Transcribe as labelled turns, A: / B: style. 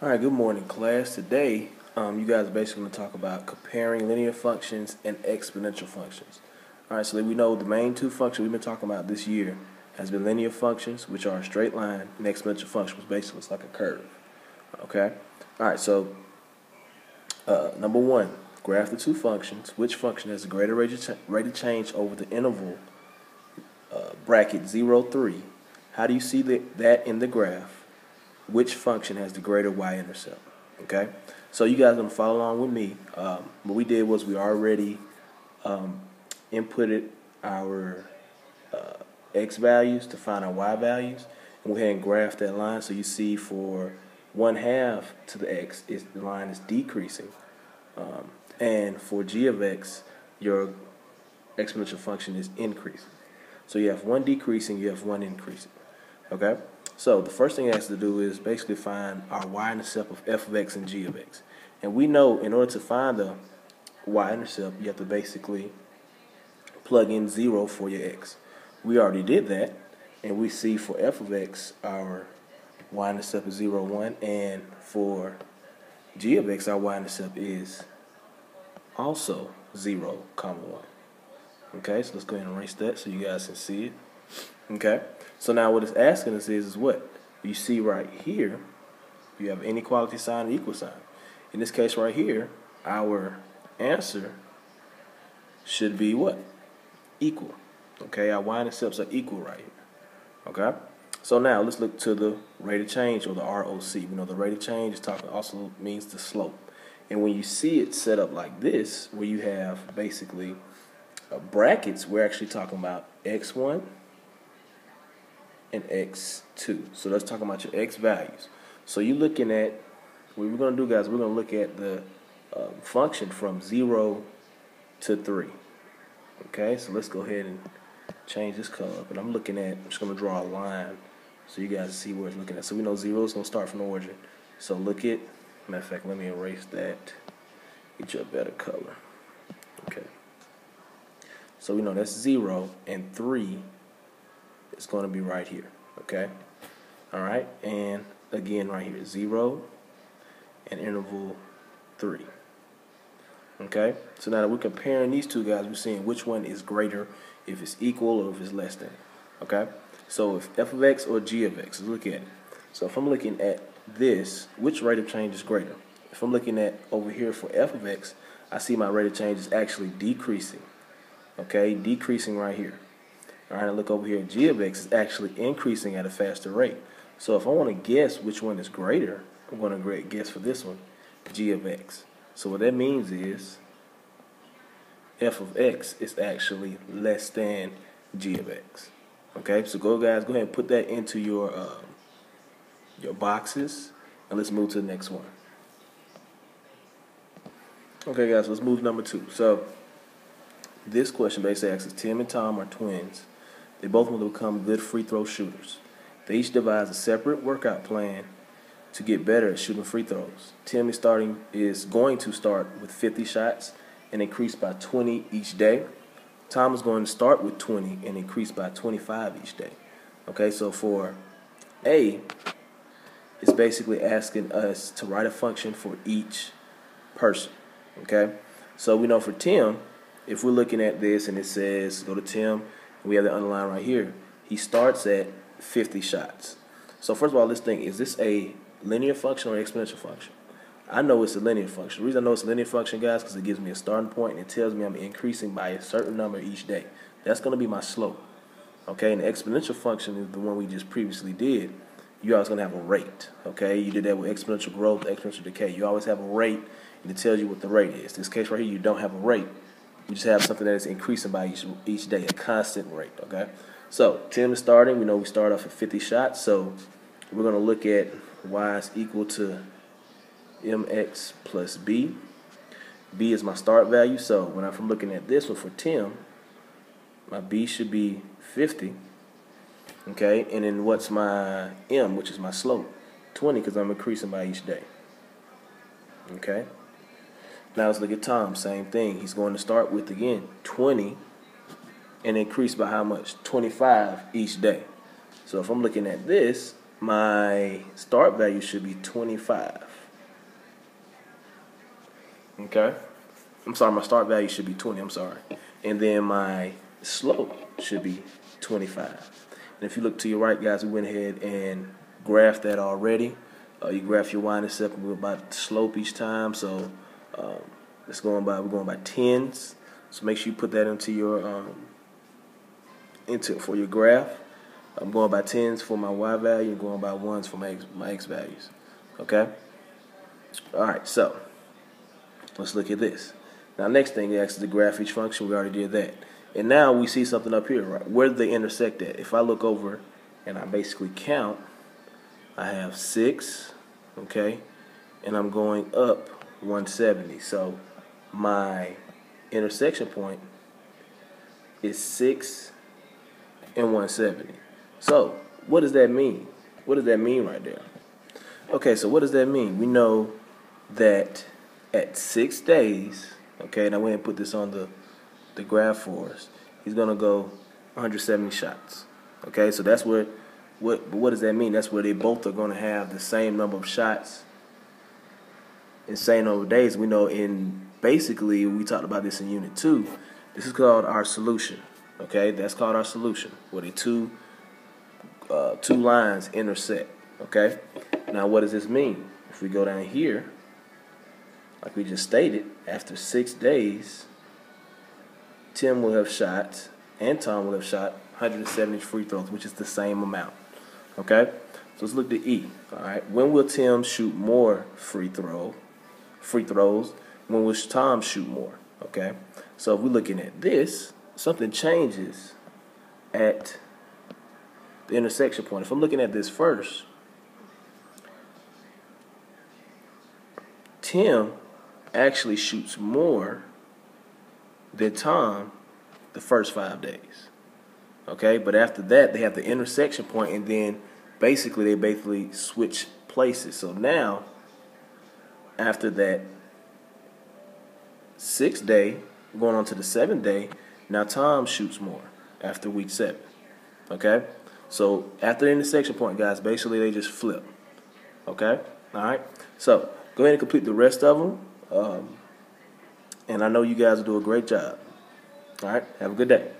A: All right, good morning, class. Today, you guys are basically going to talk about comparing linear functions and exponential functions. All right, so we know the main two functions we've been talking about this year has been linear functions, which are a straight line, and exponential function, which basically is like a curve. Okay? All right, so number one, graph the two functions. Which function has a greater rate of change over the interval bracket 0, 3? How do you see that in the graph? Which function has the greater y-intercept? Okay, so you guys are going to follow along with me. What we did was we already inputted our x values to find our y values, and we had graphed that line. So you see for 1/2 to the x, the line is decreasing, and for g of x, your exponential function is increasing. So you have one decreasing, you have one increasing. Okay? So the first thing it has to do is basically find our y-intercept of f of x and g of x. And we know in order to find the y-intercept, you have to basically plug in 0 for your x. We already did that, and we see for f of x, our y-intercept is 0, 1, and for g of x, our y-intercept is also 0, 1. Okay, so let's go ahead and erase that so you guys can see it. Okay, so now what it's asking us is what? You see right here, you have inequality sign and equal sign. In this case right here, our answer should be what? Equal. Okay, our y-intercepts are equal right here. Okay, so now let's look to the rate of change, or the ROC. We know the rate of change also means the slope. And when you see it set up like this, where you have basically brackets, we're actually talking about x1 and x2. So let's talk about your x values. So you're looking at, what we're going to do, guys, we're going to look at the function from 0 to 3. Okay, so let's go ahead and change this color up. And I'm just going to draw a line so you guys see where it's looking at. So we know 0 is going to start from the origin. So look at, matter of fact, let me erase that, get you a better color. Okay. So we know that's 0, and 3 is going to be right here. Okay? All right? And again, right here, 0 and interval 3. Okay? So now that we're comparing these two guys, we're seeing which one is greater, if it's equal or if it's less than. Okay? So if f of x or g of x, let's look at it. So if I'm looking at this, which rate of change is greater? If I'm looking at over here for f of x, I see my rate of change is actually decreasing. Okay, decreasing right here. All right, look over here. G of x is actually increasing at a faster rate. So if I want to guess which one is greater, I'm going to guess for this one, g of x. So what that means is f of x is actually less than g of x. Okay, so guys, go ahead and put that into your boxes, and let's move to the next one. Okay, guys, let's move to number 2. So this question basically asks, Tim and Tom are twins. They both want to become good free throw shooters. They each devise a separate workout plan to get better at shooting free throws. Tim is going to start with 50 shots and increase by 20 each day. Tom is going to start with 20 and increase by 25 each day. Okay, so for A, it's basically asking us to write a function for each person. Okay, so we know for Tim, if we're looking at this and it says, go to Tim, and we have the underline right here, he starts at 50 shots. So first of all, let's think, is this a linear function or exponential function? I know it's a linear function. The reason I know it's a linear function, guys, because it gives me a starting point and it tells me I'm increasing by a certain number each day. That's going to be my slope. Okay, and the exponential function is the one we just previously did. You're always going to have a rate. Okay, you did that with exponential growth, exponential decay. You always have a rate, and it tells you what the rate is. In this case right here, you don't have a rate. We just have something that is increasing by each day, a constant rate, okay? So Tim is starting. We know we start off at 50 shots, so we're going to look at y is equal to mx plus b. B is my start value, so when I'm looking at this one for Tim, my b should be 50, okay? And then what's my m, which is my slope? 20, because I'm increasing by each day, okay? Now let's look at Tom, same thing. He's going to start with, again, 20 and increase by how much? 25 each day. So if I'm looking at this, my start value should be 25. Okay? I'm sorry, my start value should be 20, I'm sorry. And then my slope should be 25. And if you look to your right, guys, we went ahead and graphed that already. You graph your y-intercept by slope each time. So we're going by tens. So make sure you put that into your for your graph. I'm going by tens for my y value and going by ones for my x values. Okay? All right, so let's look at this. Now, next thing it asks to graph each function. We already did that. And now we see something up here, right? Where do they intersect at? If I look over and I basically count, I have 6, okay? And I'm going up 170. So my intersection point is 6 and 170. So what does that mean? What does that mean right there? Okay, so what does that mean? We know that at 6 days, okay, and I went and put this on the graph for us, he's going to go 170 shots. Okay, so that's what does that mean? That's where they both are going to have the same number of shots in same number of days. We know basically, we talked about this in Unit 2, this is called our solution. Okay, that's called our solution, where the two lines intersect. Okay, now what does this mean? If we go down here, like we just stated, after 6 days, Tim will have shot and Tom will have shot 170 free throws, which is the same amount. Okay, so let's look at E. All right, when will Tim shoot more free throws? When will Tom shoot more? Okay, so if we're looking at this, something changes at the intersection point. If I'm looking at this first, Tim actually shoots more than Tom the first 5 days. Okay, but after that they have the intersection point, and then they switch places. So now after that 6th day, going on to the 7th day, now Tom shoots more after week 7. Okay, so after the intersection point, guys, basically they just flip. Okay, all right. So go ahead and complete the rest of them, and I know you guys will do a great job. All right, have a good day.